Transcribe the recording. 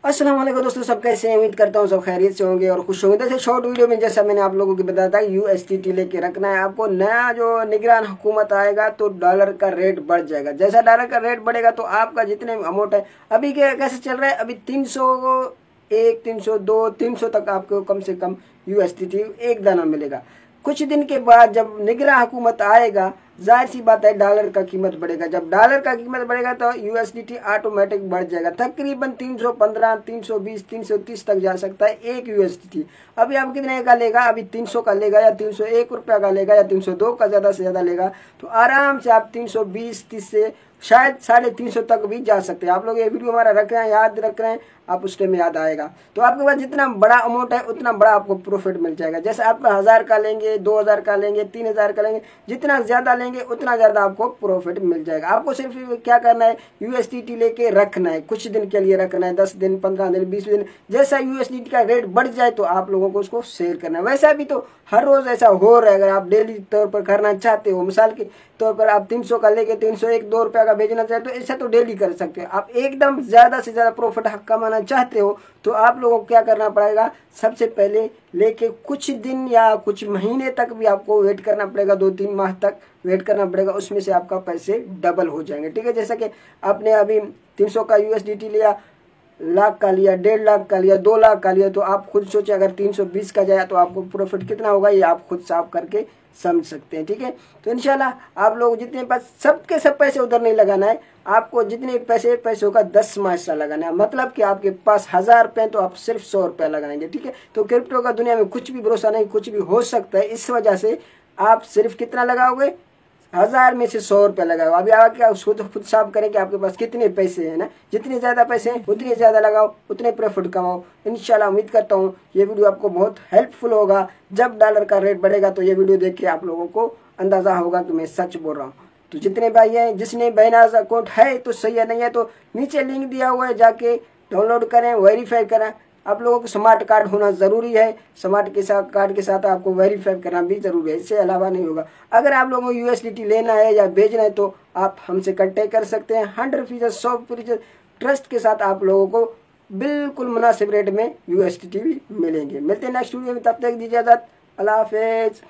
अस्सलाम वालेकुम दोस्तों, सब कैसे हैं? उम्मीद करता हूँ सब खैरियत से होंगे और खुश होंगे। जैसे शॉर्ट वीडियो में जैसा मैंने आप लोगों को बताया था, USDT लेके रखना है आपको। नया जो निगरान हुकूमत आएगा तो डॉलर का रेट बढ़ जाएगा। जैसा डॉलर का रेट बढ़ेगा तो आपका जितने अमाउंट है, अभी कैसे चल रहा है, अभी 301, 302, 300 तक आपको कम से कम USDT एक दाना मिलेगा। कुछ दिन के बाद जब निगरान हुकूमत आएगा, जाहिर सी बात है डॉलर का कीमत बढ़ेगा। जब डॉलर का कीमत बढ़ेगा तो USDT ऑटोमेटिक बढ़ जाएगा। तकरीबन 315, 320, 330 तक जा सकता है एक USDT। अभी आप कितने का लेगा? अभी 300 का लेगा या 301 रुपया का लेगा या 302 का ज़्यादा से ज़्यादा लेगा तो आराम से आप 320, 30 से शायद 350 तक भी जा सकते हैं। आप लोग ये वीडियो हमारा रख रहे हैं, याद रख रहे हैं, आप उस टाइम याद आएगा तो आपके पास जितना बड़ा अमाउंट है उतना बड़ा आपको प्रॉफिट मिल जाएगा। जैसे आप 1000 का लेंगे, 2000 का लेंगे, 3000 का लेंगे, जितना ज़्यादा लेंगे उतना ज़्यादा आपको प्रॉफिट मिल जाएगा। आपको सिर्फ क्या करना है, USDT लेके रखना है, कुछ दिन के लिए रखना है, 10 दिन, 15 दिन, 20 दिन। जैसा USDT का रेट बढ़ जाए तो आप लोगों को उसको शेयर करना है। वैसा भी तो हर रोज़ ऐसा हो रहा है। अगर आप डेली तौर पर करना चाहते हो, मिसाल के तौर पर आप 300 का लेके 301, 2 रुपया का भेजना चाहते हो, ऐसा तो डेली कर सकते हो। आप एकदम ज़्यादा से ज़्यादा प्रॉफिट कमाना चाहते हो तो आप लोगों को क्या करना पड़ेगा, सबसे पहले लेके कुछ दिन या कुछ महीने तक भी आपको वेट करना पड़ेगा, 2-3 माह तक वेट करना पड़ेगा। उसमें से आपका पैसे डबल हो जाएंगे। ठीक है, जैसा कि आपने अभी 300 का USDT लिया, लाख का लिया, 1.5 लाख का लिया, 2 लाख का लिया, तो आप खुद सोचे अगर 320 का जाए तो आपको प्रॉफिट कितना होगा, ये आप खुद साफ करके समझ सकते हैं। ठीक है, तो इंशाल्लाह आप लोग जितने पास सबके सब पैसे उधर नहीं लगाना है। आपको जितने पैसों का 10वां हिस्सा लगाना है। मतलब कि आपके पास 1000 रुपये तो आप सिर्फ 100 रुपया लगाएंगे। ठीक है, तो क्रिप्टो का दुनिया में कुछ भी भरोसा नहीं, कुछ भी हो सकता है। इस वजह से आप सिर्फ कितना लगाओगे, 1000 में से 100 रुपया लगाओ। अभी आप क्या खुद साफ करें कि आपके पास कितने पैसे हैं ना। जितने ज़्यादा पैसे हैं उतने ज़्यादा लगाओ, उतने प्रॉफिट कमाओ। इंशाल्लाह उम्मीद करता हूँ ये वीडियो आपको बहुत हेल्पफुल होगा। जब डॉलर का रेट बढ़ेगा तो ये वीडियो देख के आप लोगों को अंदाज़ा होगा कि मैं सच बोल रहा हूँ। तो जितने भाई हैं, जिसने बाइनेंस अकाउंट है तो सही है, नहीं है तो नीचे लिंक दिया हुआ है, जाके डाउनलोड करें, वेरीफाई करें। आप लोगों को स्मार्ट कार्ड होना ज़रूरी है। स्मार्ट कार्ड के साथ आपको वेरीफाई करना भी ज़रूरी है, इससे अलावा नहीं होगा। अगर आप लोगों को USDT लेना है या भेजना है तो आप हमसे कांटेक्ट कर सकते हैं। 100%, 100% ट्रस्ट के साथ आप लोगों को बिल्कुल मुनासिब रेट में USDT भी मिलेंगे। मिलते हैं नेक्स्ट वीडियो में, तब तक दीजिए इजाज़त। अल्लाह हाफिज़।